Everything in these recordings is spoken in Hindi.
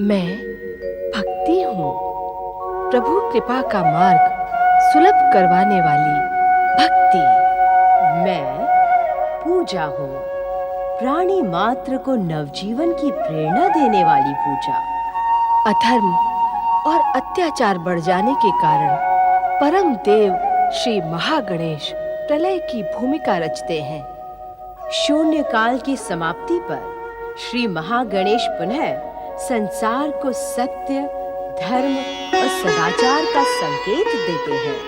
मैं भक्ति हूँ, प्रभु कृपा का मार्ग सुलभ करवाने वाली भक्ति। मैं पूजा हूँ, प्राणी मात्र को नवजीवन की प्रेरणा देने वाली पूजा। अधर्म और अत्याचार बढ़ जाने के कारण परम देव श्री महागणेश प्रलय की भूमिका रचते हैं। शून्य काल की समाप्ति पर श्री महागणेश पुनः संसार को सत्य, धर्म और सदाचार का संकेत देते हैं।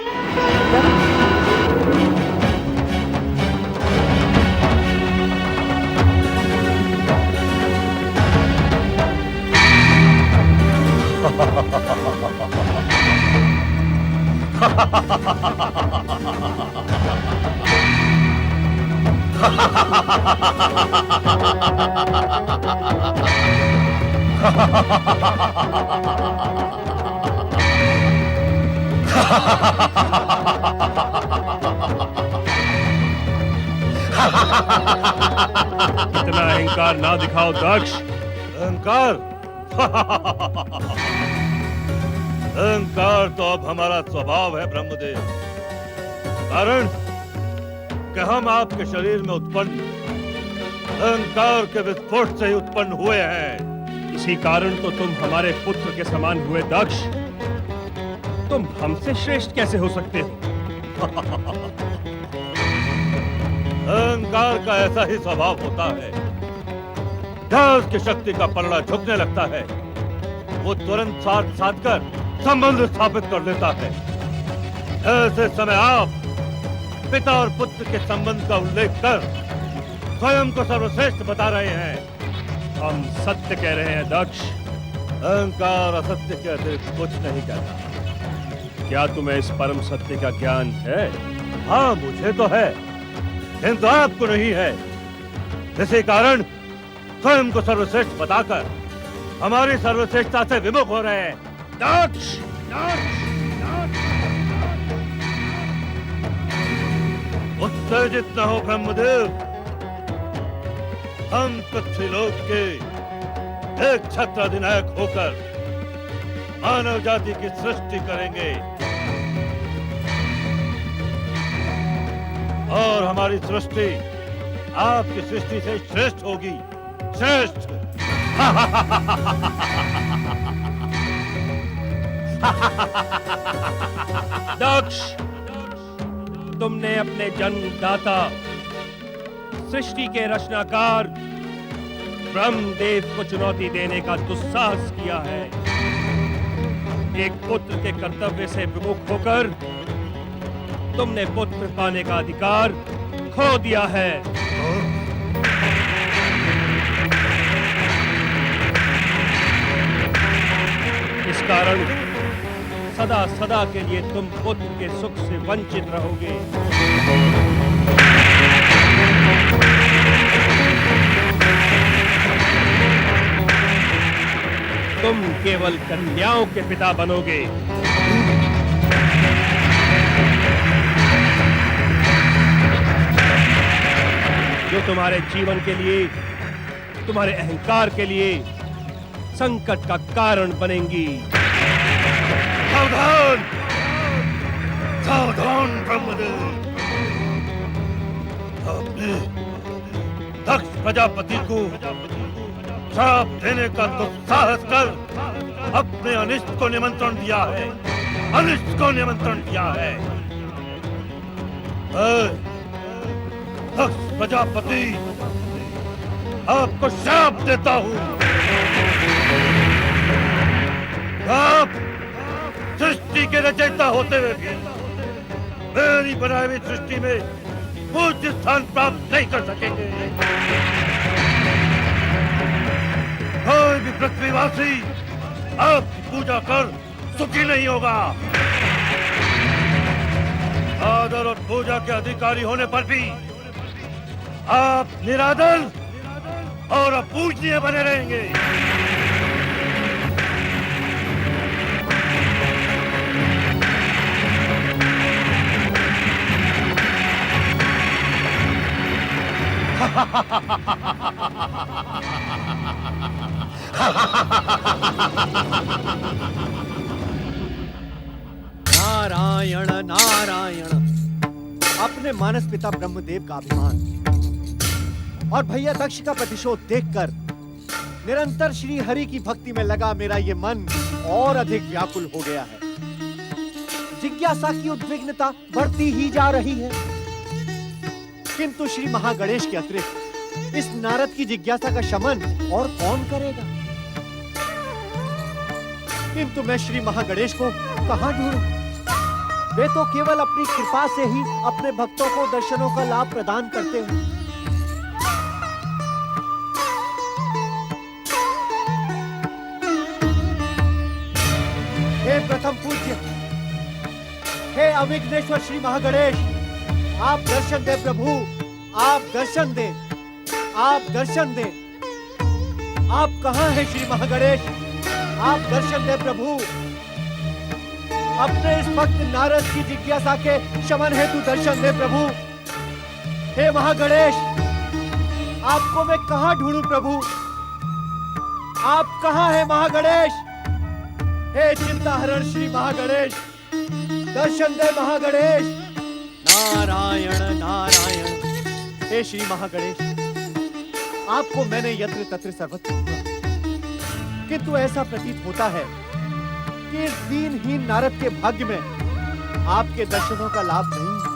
इतना अहंकार ना दिखाओ दक्ष। अहंकार अहंकार तो अब हमारा स्वभाव है ब्रह्मदेव। कारण कि हम आपके शरीर में उत्पन्न अहंकार के विस्फोट से ही उत्पन्न हुए हैं। इसी कारण तो तुम हमारे पुत्र के समान हुए दक्ष। तुम हमसे श्रेष्ठ कैसे हो सकते हो? अहंकार का ऐसा ही स्वभाव होता है। जहां उसकी शक्ति का पलड़ा झुकने लगता है, वो तुरंत साथ साधकर संबंध स्थापित कर लेता है। ऐसे समय आप पिता और पुत्र के संबंध का उल्लेख कर स्वयं को सर्वश्रेष्ठ बता रहे हैं। हम सत्य कह रहे हैं दक्ष। अहंकार असत्य के अतिरिक्त कुछ नहीं कहता। क्या तुम्हें इस परम सत्य का ज्ञान है? हाँ, मुझे तो है, किंतु आपको नहीं है। इसी कारण स्वयं को सर्वश्रेष्ठ बताकर हमारी सर्वश्रेष्ठता से विमुख हो रहे हैं। दक्ष! उत्तेजित न हो ब्रह्मदेव। हम पृथ्वीलोक के एक छत्र अधिनायक होकर मानव जाति की सृष्टि करेंगे और हमारी सृष्टि आपकी सृष्टि से श्रेष्ठ होगी। श्रेष्ठ। दक्ष, तुमने अपने जन्मदाता, सृष्टि के रचनाकार ब्रह्मदेव को चुनौती देने का दुस्साहस किया है। एक पुत्र के कर्तव्य से विमुख होकर तुमने पुत्र पाने का अधिकार खो दिया है। इस कारण सदा सदा के लिए तुम पुत्र के सुख से वंचित रहोगे। तुम केवल कन्याओं के पिता बनोगे। जो तुम्हारे जीवन के लिए, तुम्हारे अहंकार के लिए संकट का कारण बनेंगी। सावधान! सावधान ब्रह्मदेव! आपने दक्ष प्रजापति को श्राप देने का दुस्साहस कर अपने अनिष्ट को निमंत्रण दिया है। अनिष्ट को निमंत्रण दिया है। दक्ष प्रजापति, आपको श्राप देता हूँ। आप सृष्टि के रचयिता होते हुए भी मेरी बनाई हुई सृष्टि में पूज्य स्थान प्राप्त नहीं कर सकेंगे। कोई भी पृथ्वीवासी आपकी पूजा कर सुखी नहीं होगा। आदर और पूजा के अधिकारी होने पर भी आप निरादर और अपूजनीय बने रहेंगे। नारायण नारायण। अपने मानस पिता ब्रह्मदेव का अभिमान और भैया दक्ष का प्रतिशोध देखकर निरंतर श्री हरि की भक्ति में लगा मेरा ये मन और अधिक व्याकुल हो गया है। जिज्ञासा की उद्विग्नता बढ़ती ही जा रही है, किंतु श्री महागणेश के अतिरिक्त इस नारद की जिज्ञासा का शमन और कौन करेगा? किंतु मैं श्री महागणेश को कहां ढूंढूं? वे तो केवल अपनी कृपा से ही अपने भक्तों को दर्शनों का लाभ प्रदान करते हैं। हे प्रथम पूज्य, हे अविघ्नेश्वर श्री महागणेश, आप दर्शन दे प्रभु, आप दर्शन दे, आप दर्शन दे। आप कहां हैं श्री महागणेश? आप दर्शन दे प्रभु। अपने इस भक्त नारद की जिज्ञासा के शमन हेतु दर्शन दे प्रभु। हे महागणेश, आपको मैं कहां ढूंढूं प्रभु? आप कहां हैं महागणेश? हे चिंताहरण श्री महागणेश, दर्शन दे महागणेश। नारायण नारायण। हे श्री महागणेश, आपको मैंने यत्र तत्र सर्वत्र ढूंढा, किंतु ऐसा प्रतीत होता है कि इस दीनहीन नारद के भाग्य में आपके दर्शनों का लाभ नहीं है।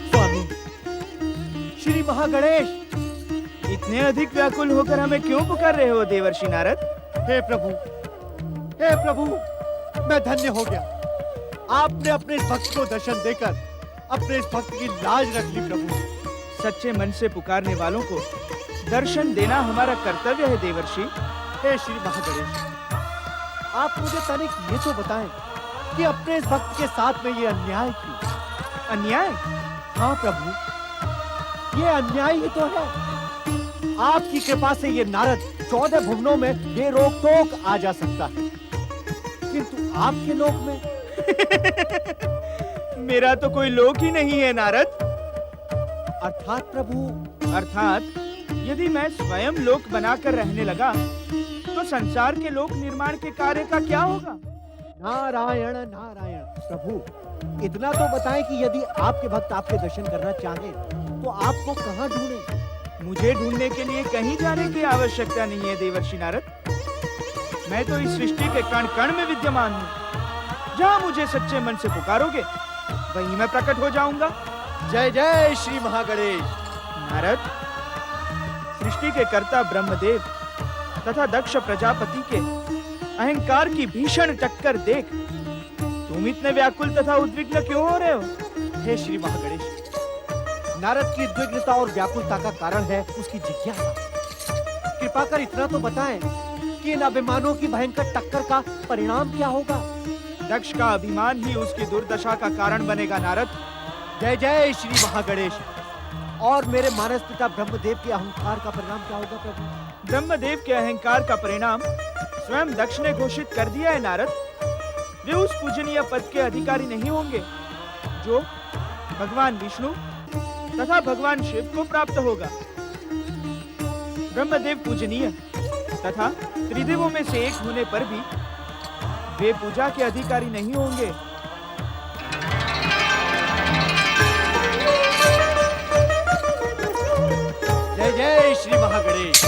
स्वामी, श्री महागणेश, इतने अधिक व्याकुल होकर हमें क्यों पुकार रहे हो देवर्षि नारद? हे प्रभु, हे प्रभु, मैं धन्य हो गया। आपने अपने इस भक्त को दर्शन देकर अपने इस भक्त की लाज रख ली प्रभु। सच्चे मन से पुकारने वालों को दर्शन देना हमारा कर्तव्य है देवर्षि। हे श्री महागणेश, आप मुझे तनिक ये तो बताएं कि अपने इस भक्त के साथ में ये अन्याय क्यों? अन्याय? हाँ प्रभु, ये अन्याय ही तो है। आपकी कृपा से ये नारद 14 भुवनों में बेरोक-टोक आ जा सकता है, किंतु आपके लोक में मेरा तो कोई लोक ही नहीं है नारद। अर्थात प्रभु? अर्थात यदि मैं स्वयं लोक बनाकर रहने लगा तो संसार के लोक निर्माण के कार्य का क्या होगा? नारायण नारायण। प्रभु, इतना तो बताएं कि यदि आपके भक्त आपके दर्शन करना चाहें तो आपको कहां ढूंढें? मुझे ढूंढने के लिए कहीं जाने की आवश्यकता नहीं है देवर्षि नारद। मैं तो इस सृष्टि के कण कण में विद्यमान हूँ। जहाँ मुझे सच्चे मन से पुकारोगे वहीं मैं प्रकट हो जाऊंगा। जय जय श्री महागणेश। नारद, सृष्टि के कर्ता ब्रह्मदेव तथा दक्ष प्रजापति के अहंकार की भीषण टक्कर देख तुम इतने व्याकुल तथा उद्विग्न क्यों हो रहे हो? हे श्री महागणेश, नारद की उद्विग्नता और व्याकुलता का कारण है उसकी जिज्ञासा। कृपा कर इतना तो बताएं कि इन अभिमानों की भयंकर टक्कर का परिणाम क्या होगा? दक्ष का अभिमान ही उसकी दुर्दशा का कारण बनेगा नारद। जय जय श्री महागणेश। और मेरे मानस पिता ब्रह्मदेव के अहंकार का परिणाम क्या होगा प्रभु? ब्रह्मदेव के अहंकार का परिणाम स्वयं दक्ष ने घोषित कर दिया है नारद। वे उस पूजनीय पद के अधिकारी नहीं होंगे जो भगवान विष्णु तथा भगवान शिव को प्राप्त होगा। ब्रह्मदेव पूजनीय तथा त्रिदेवों में से एक होने पर भी वे पूजा के अधिकारी नहीं होंगे। जय जय श्री महागणेश।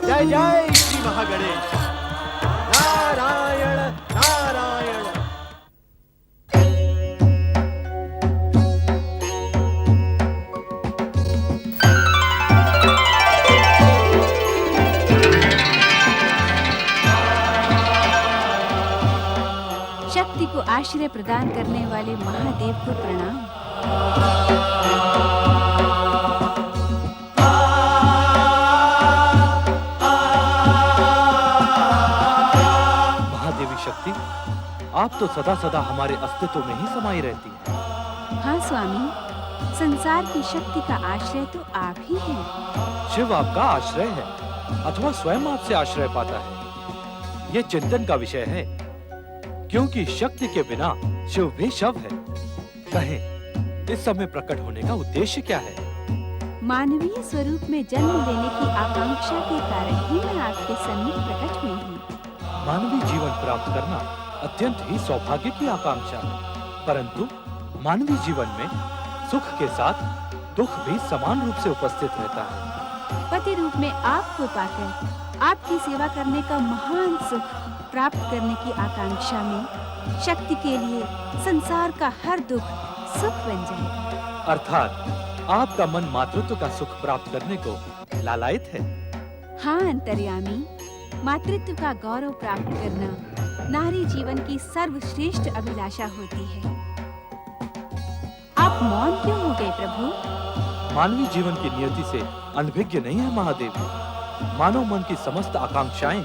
जय जय श्री महागणेश। नारायण नारायण। शक्ति को आश्रय प्रदान करने वाले महादेव को प्रणाम। महादेवी शक्ति, आप तो सदा सदा हमारे अस्तित्व में ही समाई रहती हैं। हाँ स्वामी, संसार की शक्ति का आश्रय तो आप ही हैं। शिव आपका आश्रय है अथवा स्वयं आपसे आश्रय पाता है? ये चिंतन का विषय है, क्योंकि शक्ति के बिना शिव भी शव है। कहें, इस समय प्रकट होने का उद्देश्य क्या है? मानवीय स्वरूप में जन्म लेने की आकांक्षा के कारण ही मैं आपके सन्मुख प्रकट हुई हूँ। मानवीय जीवन प्राप्त करना अत्यंत ही सौभाग्य की आकांक्षा है, परंतु मानवीय जीवन में सुख के साथ दुख भी समान रूप से उपस्थित रहता है। पति रूप में आपको पाकर आपकी सेवा करने का महान सुख प्राप्त करने की आकांक्षा में शक्ति के लिए संसार का हर दुख सुख बन जाए। अर्थात आपका मन मातृत्व का सुख प्राप्त करने को लालायित है। हाँ अंतर्यामी, मातृत्व का गौरव प्राप्त करना नारी जीवन की सर्वश्रेष्ठ अभिलाषा होती है। आप मौन क्यों हो गए प्रभु? मानवीय जीवन की नियति से अनभिज्ञ नहीं है महादेव। मानव मन की समस्त आकांक्षाएं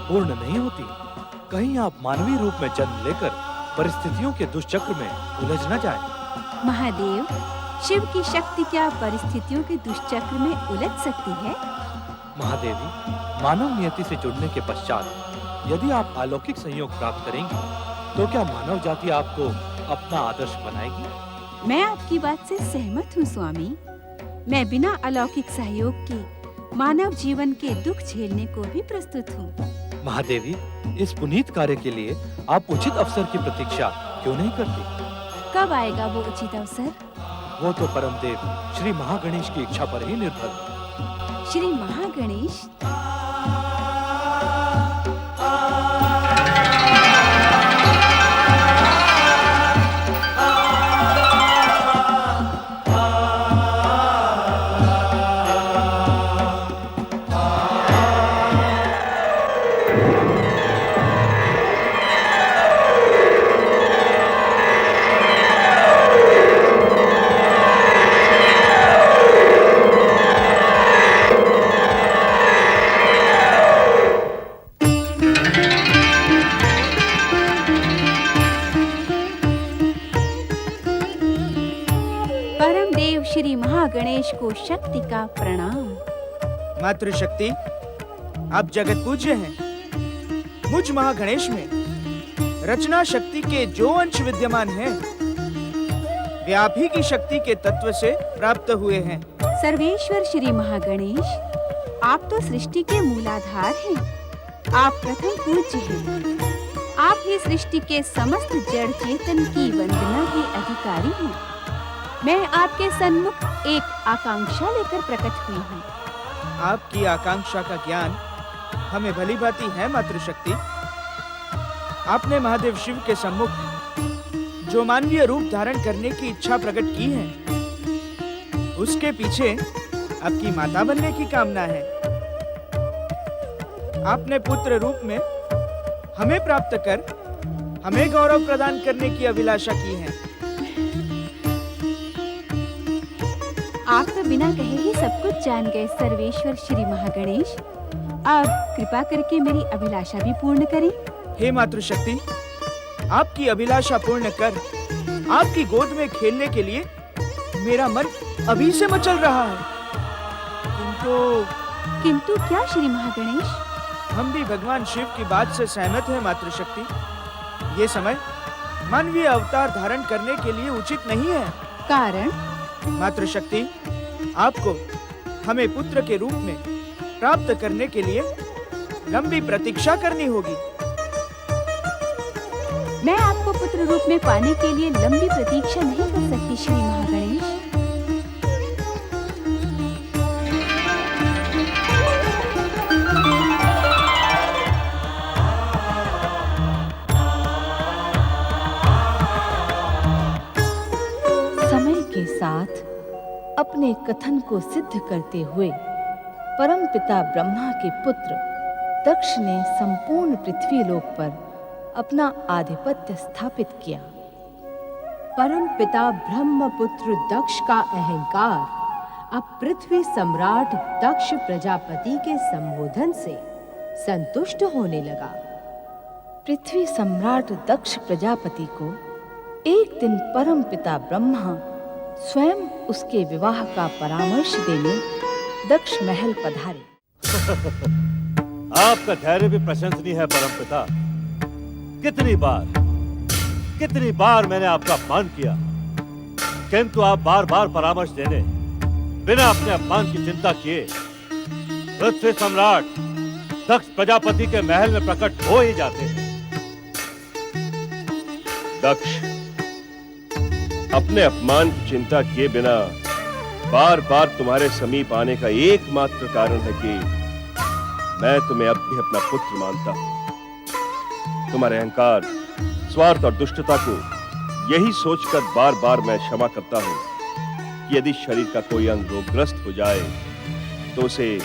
पूर्ण नहीं होती। कहीं आप मानवीय रूप में जन्म लेकर परिस्थितियों के दुष्चक्र में उलझ न जाएं। महादेव, शिव की शक्ति क्या परिस्थितियों के दुष्चक्र में उलझ सकती है? महादेवी, मानव नियति से जुड़ने के पश्चात यदि आप अलौकिक संयोग प्राप्त करेंगी, तो क्या मानव जाति आपको अपना आदर्श बनाएगी? मैं आपकी बात से सहमत हूँ स्वामी। मैं बिना अलौकिक सहयोग के मानव जीवन के दुख झेलने को भी प्रस्तुत हूँ। महादेवी, इस पुनीत कार्य के लिए आप उचित अवसर की प्रतीक्षा क्यों नहीं करती? कब आएगा वो उचित अवसर? वो तो परमदेव श्री महागणेश की इच्छा पर ही निर्भर है। श्री महागणेश? श्री महागणेश को शक्ति का प्रणाम। मातृशक्ति, आप जगत पूज्य हैं। मुझ महागणेश में रचना शक्ति के जो अंश विद्यमान हैं, वे आप ही की शक्ति के तत्व से प्राप्त हुए हैं। सर्वेश्वर श्री महागणेश, आप तो सृष्टि के मूलाधार हैं। आप प्रथम पूज्य हैं। आप ही सृष्टि के समस्त जड़ चेतन की वंदना के अधिकारी हैं। मैं आपके सन्मुख एक आकांक्षा लेकर प्रकट हुई हूँ। आपकी आकांक्षा का ज्ञान हमें भली भांति है मातृशक्ति। आपने महादेव शिव के सम्मुख जो मानवीय रूप धारण करने की इच्छा प्रकट की है, उसके पीछे आपकी माता बनने की कामना है। आपने पुत्र रूप में हमें प्राप्त कर हमें गौरव प्रदान करने की अभिलाषा की है। आप तो बिना कहे ही सब कुछ जान गए सर्वेश्वर श्री महागणेश। अब कृपा करके मेरी अभिलाषा भी पूर्ण करें। हे मातृशक्ति, आपकी अभिलाषा पूर्ण कर आपकी गोद में खेलने के लिए मेरा मन अभी से मचल रहा है। किंतु क्या श्री महागणेश? हम भी भगवान शिव की बात से सहमत हैं मातृशक्ति। ये समय मानवीय अवतार धारण करने के लिए उचित नहीं है। कारण? मातृशक्ति, आपको हमें पुत्र के रूप में प्राप्त करने के लिए लंबी प्रतीक्षा करनी होगी। मैं आपको पुत्र रूप में पाने के लिए लंबी प्रतीक्षा नहीं कर सकती श्री महागणेश। समय के साथ अपने कथन को सिद्ध करते हुए परमपिता ब्रह्मा के पुत्र दक्ष ने संपूर्ण पृथ्वी लोक पर अपना आधिपत्य स्थापित किया। परमपिता ब्रह्मपुत्र दक्ष का अहंकार अब पृथ्वी सम्राट दक्ष प्रजापति के संबोधन से संतुष्ट होने लगा। पृथ्वी सम्राट दक्ष प्रजापति को एक दिन परमपिता ब्रह्मा स्वयं उसके विवाह का परामर्श देने दक्ष महल पधारे। आपका धैर्य भी प्रशंसनीय है परमपिता। कितनी बार मैंने आपका अपमान किया, किंतु आप बार बार परामर्श देने बिना अपने अपमान की चिंता किए पृथ्वी सम्राट दक्ष प्रजापति के महल में प्रकट हो ही जाते हैं। दक्ष अपने अपमान की चिंता किए बिना बार बार तुम्हारे समीप आने का एकमात्र कारण है कि मैं तुम्हें अब भी अपना पुत्र मानता हूं। तुम्हारे अहंकार, स्वार्थ और दुष्टता को यही सोचकर बार बार मैं क्षमा करता हूं कि यदि शरीर का कोई अंग रोगग्रस्त हो जाए तो उसे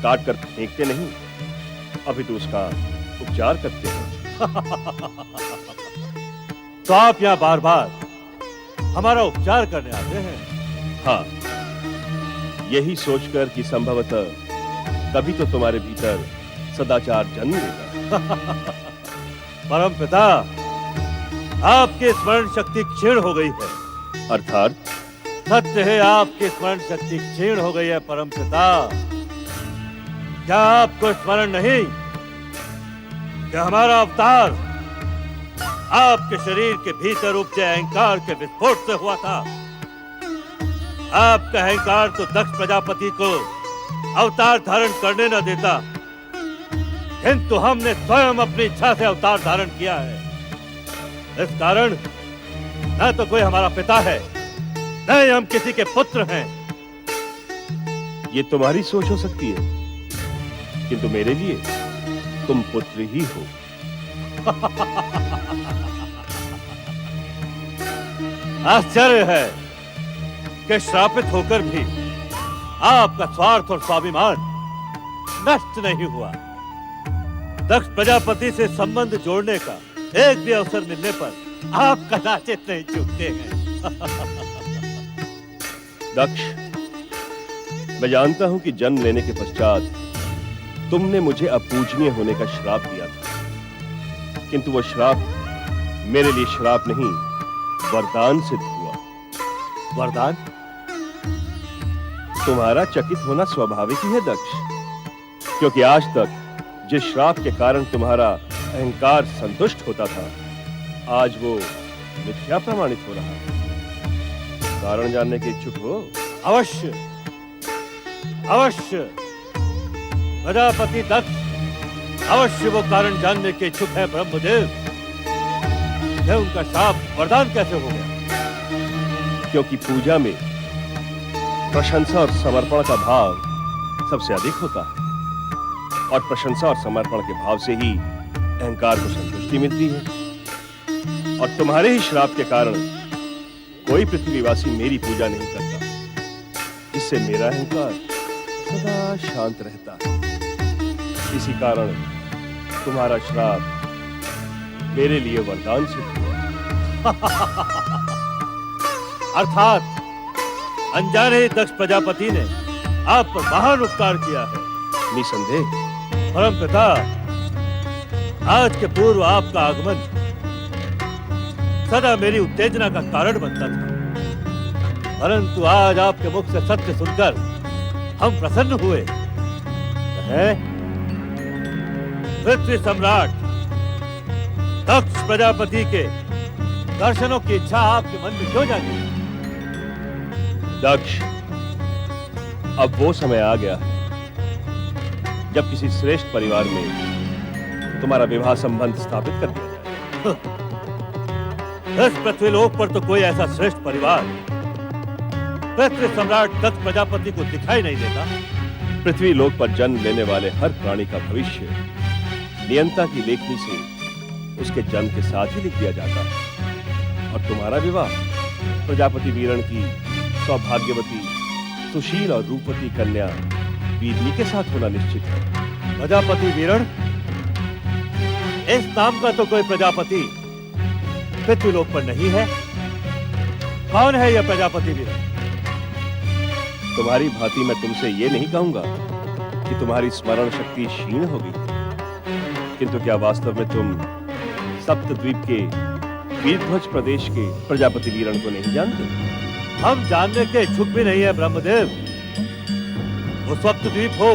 काट कर फेंकते नहीं, अभी तो उसका उपचार करते हैं। तो आप यहाँ बार बार हमारा उपचार करने आते हैं? हाँ, यही सोचकर कि संभवतः कभी तो तुम्हारे भीतर सदाचार जन्म लेगा। परमपिता, आपकी स्मरण शक्ति क्षीण हो गई है। अर्थात सत्य है, आपकी स्मरण शक्ति क्षीण हो गई है परमपिता। क्या आपको स्मरण नहीं कि हमारा अवतार आपके शरीर के भीतर उपजे अहंकार के विस्फोट से हुआ था? आपका अहंकार तो दक्ष प्रजापति को अवतार धारण करने न देता, किंतु हमने स्वयं अपनी इच्छा से अवतार धारण किया है। इस कारण न तो कोई हमारा पिता है, न ही हम किसी के पुत्र हैं। ये तुम्हारी सोच हो सकती है, किंतु मेरे लिए तुम पुत्र ही हो। आश्चर्य है कि श्रापित होकर भी आपका स्वार्थ और स्वाभिमान नष्ट नहीं हुआ। दक्ष प्रजापति से संबंध जोड़ने का एक भी अवसर मिलने पर आप कदाचित नहीं चूकते हैं। दक्ष, मैं जानता हूं कि जन्म लेने के पश्चात तुमने मुझे अपूजनीय होने का श्राप दिया था, किंतु वो श्राप मेरे लिए श्राप नहीं, वरदान सिद्ध हुआ। वरदान? तुम्हारा चकित होना स्वाभाविक ही है दक्ष, क्योंकि आज तक जिस श्राप के कारण तुम्हारा अहंकार संतुष्ट होता था, आज वो मिथ्या प्रमाणित हो रहा है। कारण जानने के इच्छुक हो? अवश्य अवश्य। प्रजापति दक्ष अवश्य वो कारण जानने के इच्छुक है ब्रह्मदेव। यह उनका श्राप वरदान कैसे हो गया? क्योंकि पूजा में प्रशंसा और समर्पण का भाव सबसे अधिक होता है, और प्रशंसा और समर्पण के भाव से ही अहंकार को संतुष्टि मिलती है। और तुम्हारे ही श्राप के कारण कोई पृथ्वीवासी मेरी पूजा नहीं करता, जिससे मेरा अहंकार सदा शांत रहता है। इसी कारण तुम्हारा श्राप मेरे लिए वरदान सिद्ध हुआ। अर्थात अनजाने ही दक्ष प्रजापति ने आप पर महान उपकार किया है। निसंदेह। परमपिता, आज के पूर्व आपका आगमन सदा मेरी उत्तेजना का कारण बनता था, परंतु आज आपके मुख से सत्य सुनकर हम प्रसन्न हुए। पृथ्वी सम्राट दक्ष प्रजापति के दर्शनों की इच्छा आपके मन में क्यों जागी? दक्ष, अब वो समय आ गया है जब किसी श्रेष्ठ परिवार में तुम्हारा विवाह संबंध स्थापित कर दिया जाए। इस पृथ्वीलोक पर तो कोई ऐसा श्रेष्ठ परिवार पृथ्वी सम्राट दक्ष प्रजापति को दिखाई नहीं देता। पृथ्वीलोक पर जन्म लेने वाले हर प्राणी का भविष्य नियंता की लेखनी से उसके जन्म के साथ ही लिख दिया जाता है, और तुम्हारा विवाह प्रजापति वीरण की सौभाग्यवती, सुशील और रूपवती कन्या वीरनी के साथ होना निश्चित है। प्रजापति वीरण? इस नाम का तो कोई प्रजापति पृथ्वीलोक पर नहीं है। कौन है यह प्रजापति वीरण? तुम्हारी भांति मैं तुमसे ये नहीं कहूंगा कि तुम्हारी स्मरण शक्ति क्षीण हो गई, किंतु क्या वास्तव में तुम सप्तद्वीप के वीरध्वज प्रदेश के प्रजापति वीरण को नहीं जानते? हम जानने के इच्छुक भी नहीं है ब्रह्मदेव। वो सप्तद्वीप हो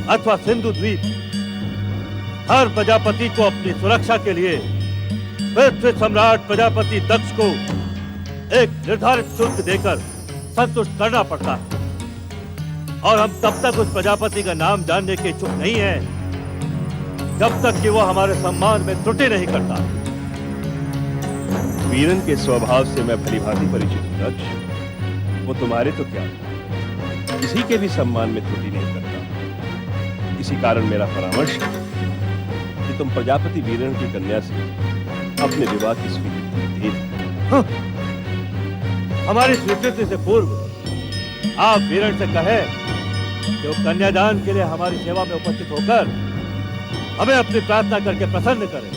अथवा सिंधु द्वीप, हर प्रजापति को अपनी सुरक्षा के लिए पृथ्वी सम्राट प्रजापति दक्ष को एक निर्धारित शुल्क देकर संतुष्ट करना पड़ता है। और हम तब तक उस प्रजापति का नाम जानने के इच्छुक नहीं हैं जब तक कि वो हमारे सम्मान में त्रुटि नहीं करता। वीरन के स्वभाव से मैं भली भांति परिचित हूं दक्ष। वो तुम्हारे तो क्या, किसी के भी सम्मान में त्रुटि नहीं करता। इसी कारण मेरा परामर्श है कि तुम प्रजापति वीरन की कन्या से अपने विवाह की स्वीकृति दे दो। हमारी स्वीकृति से पूर्व आप वीरन से कहें कि वो कन्यादान के लिए हमारी सेवा में उपस्थित होकर हमें अपनी प्रार्थना करके प्रसन्न करें।